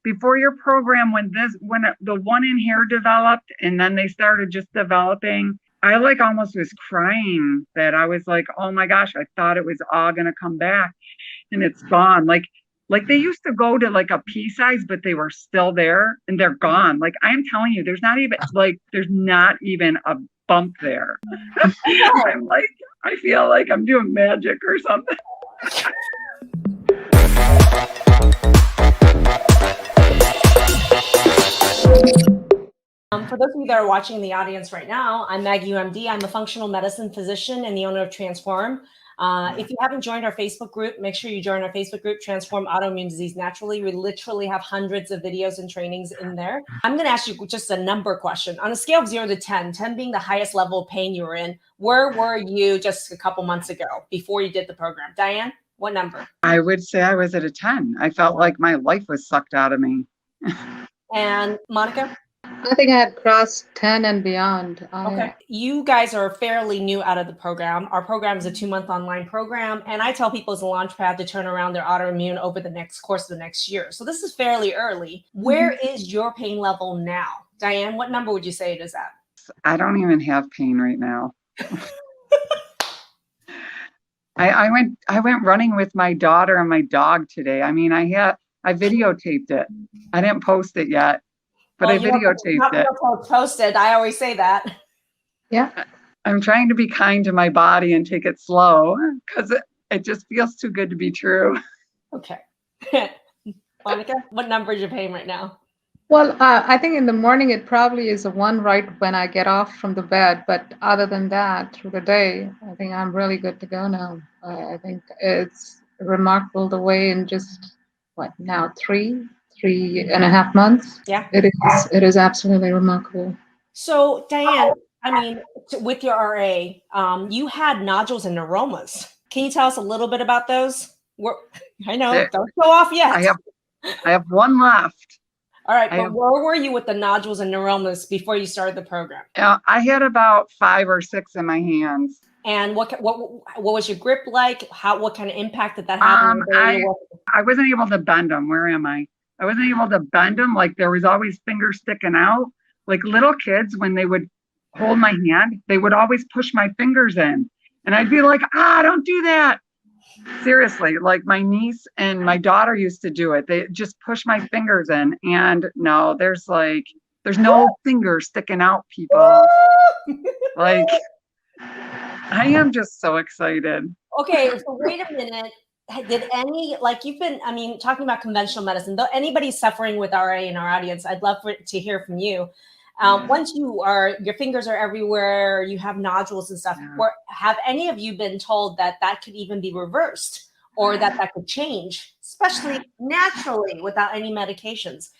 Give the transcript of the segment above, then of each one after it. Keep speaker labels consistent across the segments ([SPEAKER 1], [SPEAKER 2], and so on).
[SPEAKER 1] before your program, when the one in here developed and then they started just developing, I like almost was crying that I was like, oh my gosh, I thought it was all going to come back and it's gone. Like they used to go to like a pea size, but they were still there and they're gone. Like I'm telling you, there's not even a bump there. I'm like, I feel like I'm doing magic or something.
[SPEAKER 2] For those of you that are watching the audience right now, I'm Maggie UMD. I'm a functional medicine physician and the owner of Transform. If you haven't joined our Facebook group, make sure you join our Facebook group, Transform Autoimmune Disease Naturally. We literally have hundreds of videos and trainings in there. I'm going to ask you just a number question. On a scale of 0 to 10, 10 being the highest level of pain you were in, where were you just a couple months ago before you did the program? Diane, what number?
[SPEAKER 1] I would say I was at a 10. I felt like my life was sucked out of me.
[SPEAKER 2] And Monica?
[SPEAKER 3] I think I had crossed 10 and beyond.
[SPEAKER 2] Okay. You guys are fairly new out of the program. Our program is a 2-month online program. And I tell people it's a launch pad to turn around their autoimmune over the course of the next year. So this is fairly early. Where is your pain level now? Diane, what number would you say it is at?
[SPEAKER 1] I don't even have pain right now. I went running with my daughter and my dog today. I mean, I videotaped it. I didn't post it yet. But I videotaped it.
[SPEAKER 2] Posted. I always say that.
[SPEAKER 3] Yeah.
[SPEAKER 1] I'm trying to be kind to my body and take it slow because it just feels too good to be true.
[SPEAKER 2] Okay. Monica, what number is your pain right now?
[SPEAKER 3] Well, I think in the morning it probably is a 1 right when I get off from the bed. But other than that, through the day, I think I'm really good to go now. I think it's remarkable the way in just, now 3.5 months.
[SPEAKER 2] Yeah,
[SPEAKER 3] it is absolutely remarkable.
[SPEAKER 2] So Diane, I mean, with your RA, you had nodules and neuromas. Can you tell us a little bit about those? I know, don't show off yet.
[SPEAKER 1] I have one left.
[SPEAKER 2] All right, but where were you with the nodules and neuromas before you started the program?
[SPEAKER 1] I had about 5 or 6 in my hands.
[SPEAKER 2] And what was your grip like? What kind of impact did that have?
[SPEAKER 1] I wasn't able to bend them. Where am I? I wasn't able to bend them. Like there was always fingers sticking out. Like little kids, when they would hold my hand, they would always push my fingers in. And I'd be like, don't do that. Seriously, like my niece and my daughter used to do it. They just push my fingers in. And no, there's no fingers sticking out, people. Like, I am just so excited.
[SPEAKER 2] Okay, so wait a minute. Did any, talking about conventional medicine, though anybody's suffering with RA in our audience, I'd love to hear from you. Once your fingers are everywhere, you have nodules and stuff, have any of you been told that could even be reversed or that could change, especially naturally without any medications?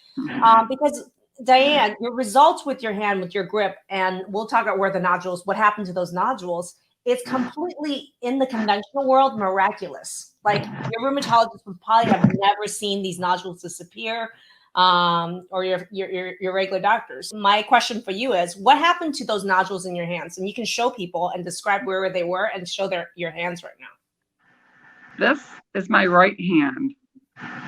[SPEAKER 2] Because Diane, your results with your hand, with your grip, and we'll talk about what happened to those nodules, it's completely in the conventional world miraculous. Like your rheumatologist would probably have never seen these nodules disappear, or your regular doctors. My question for you is, what happened to those nodules in your hands? And you can show people and describe where they were and show your hands right now.
[SPEAKER 1] This is my right hand.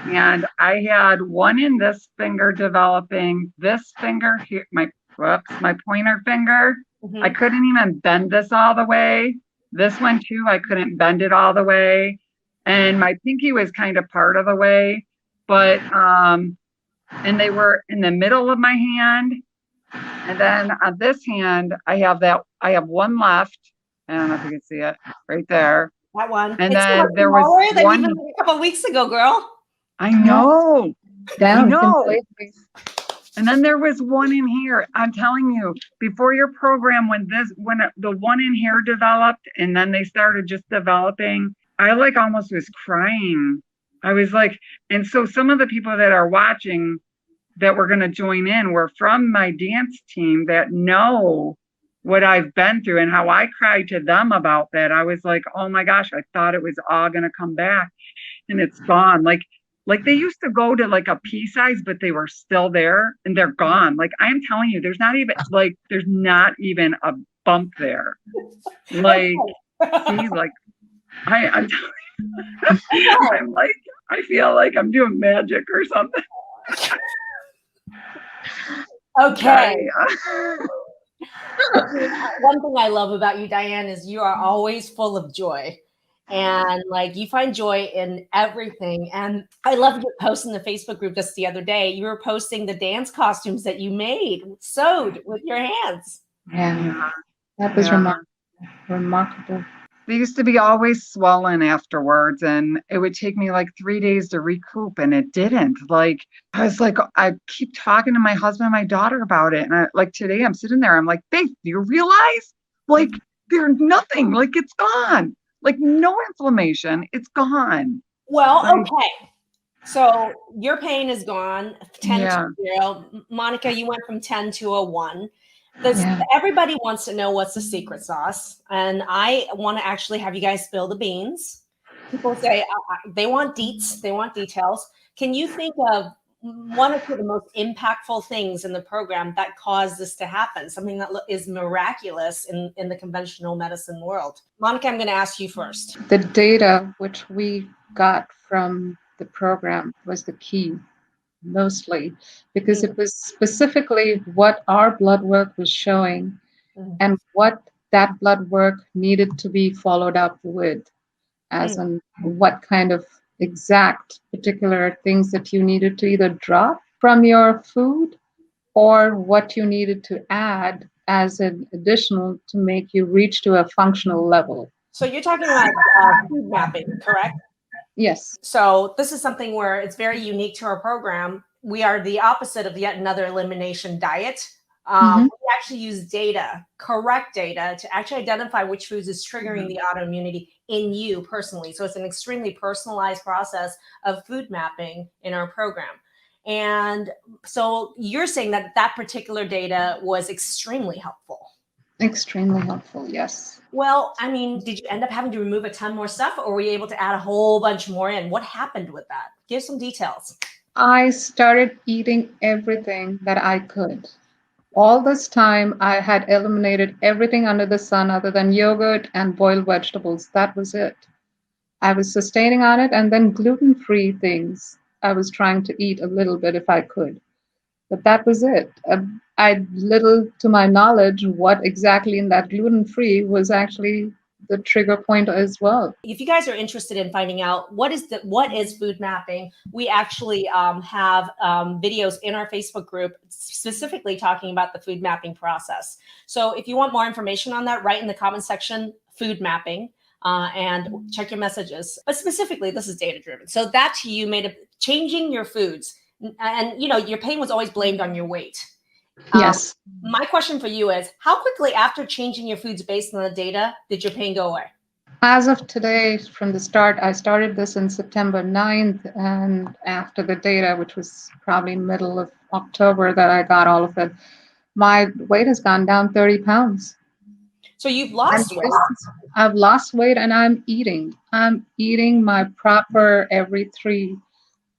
[SPEAKER 1] And I had one in this finger developing, this finger here, my pointer finger. Mm-hmm. I couldn't even bend this all the way. This one too, I couldn't bend it all the way. And my pinky was kind of part of the way, but, and they were in the middle of my hand. And then on this hand, I have one left. I don't know if you can see it right there.
[SPEAKER 2] That one.
[SPEAKER 1] And then there was one
[SPEAKER 2] even a couple of weeks ago, girl.
[SPEAKER 1] I know. I know. And then there was one in here. I'm telling you, before your program, when the one in here developed and then they started just developing, I like almost was crying. I was like, and so some of the people that are watching that were going to join in were from my dance team that know what I've been through and how I cried to them about that. I was like, oh my gosh, I thought it was all going to come back and it's gone. Like they used to go to like a pea size, but they were still there and they're gone. Like I'm telling you, there's not even a bump there. Like, see, like I'm telling you, I'm like, I feel like I'm doing magic or something.
[SPEAKER 2] Okay. One thing I love about you, Diane, is you are always full of joy. And like you find joy in everything. And I loved your post in the Facebook group just the other day. You were posting the dance costumes that you made, sewed with your hands.
[SPEAKER 3] Yeah, that was remarkable.
[SPEAKER 1] They used to be always swollen afterwards, and it would take me like 3 days to recoup, and it didn't. Like, I was like, I keep talking to my husband and my daughter about it. And like today I'm sitting there, I'm like, babe, do you realize? Like, there's nothing, like it's gone. Like no inflammation, it's gone.
[SPEAKER 2] Well,
[SPEAKER 1] Like,
[SPEAKER 2] okay. So your pain is gone, 10
[SPEAKER 1] yeah.
[SPEAKER 2] to 0. Monica, you went from 10 to a 1.
[SPEAKER 3] Yeah.
[SPEAKER 2] Everybody wants to know what's the secret sauce. And I want to actually have you guys spill the beans. People say they want deets, they want details. Can you think of one or two of the most impactful things in the program that caused this to happen? Something that is miraculous in the conventional medicine world. Monica, I'm going to ask you first.
[SPEAKER 3] The data which we got from the program was the key, mostly, because it was specifically what our blood work was showing and what that blood work needed to be followed up with, as in what kind of exact particular things that you needed to either drop from your food or what you needed to add as an additional to make you reach to a functional level.
[SPEAKER 2] So you're talking about food mapping, correct?
[SPEAKER 3] Yes.
[SPEAKER 2] So this is something where it's very unique to our program. We are the opposite of yet another elimination diet. We actually use data, correct data, to actually identify which foods is triggering the autoimmunity in you personally. So it's an extremely personalized process of food mapping in our program. And so you're saying that that particular data was extremely helpful.
[SPEAKER 3] Extremely helpful, yes.
[SPEAKER 2] Well, I mean, did you end up having to remove a ton more stuff, or were you able to add a whole bunch more in? What happened with that? Give some details.
[SPEAKER 3] I started eating everything that I could. All this time, I had eliminated everything under the sun other than yogurt and boiled vegetables. That was it. I was sustaining on it, and then gluten-free things. I was trying to eat a little bit if I could. But that was it. I little to my knowledge what exactly in that gluten-free was actually the trigger point as well.
[SPEAKER 2] If you guys are interested in finding out what is food mapping, we actually have videos in our Facebook group specifically talking about the food mapping process. So if you want more information on that, write in the comment section, food mapping, and check your messages. But specifically, this is data driven. So that to you made changing your foods. And you know, your pain was always blamed on your weight.
[SPEAKER 3] Yes.
[SPEAKER 2] My question for you is, how quickly after changing your foods based on the data did your pain go away?
[SPEAKER 3] As of today, from the start, I started this in September 9th, and after the data, which was probably middle of October that I got all of it, my weight has gone down 30 pounds.
[SPEAKER 2] So you've lost weight.
[SPEAKER 3] I've lost weight, and I'm eating. I'm eating my proper every 3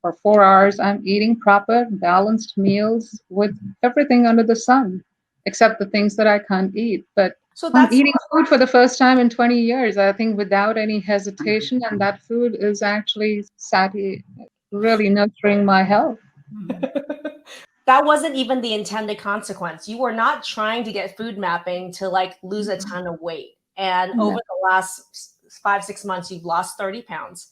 [SPEAKER 3] or 4 hours. I'm eating proper, balanced meals with everything under the sun, except the things that I can't eat. But
[SPEAKER 2] so
[SPEAKER 3] I'm eating food for the first time in 20 years, I think, without any hesitation. And that food is actually really nurturing my health.
[SPEAKER 2] That wasn't even the intended consequence. You were not trying to get food mapping to like lose a ton of weight. And over the last 5-6 months, you've lost 30 pounds.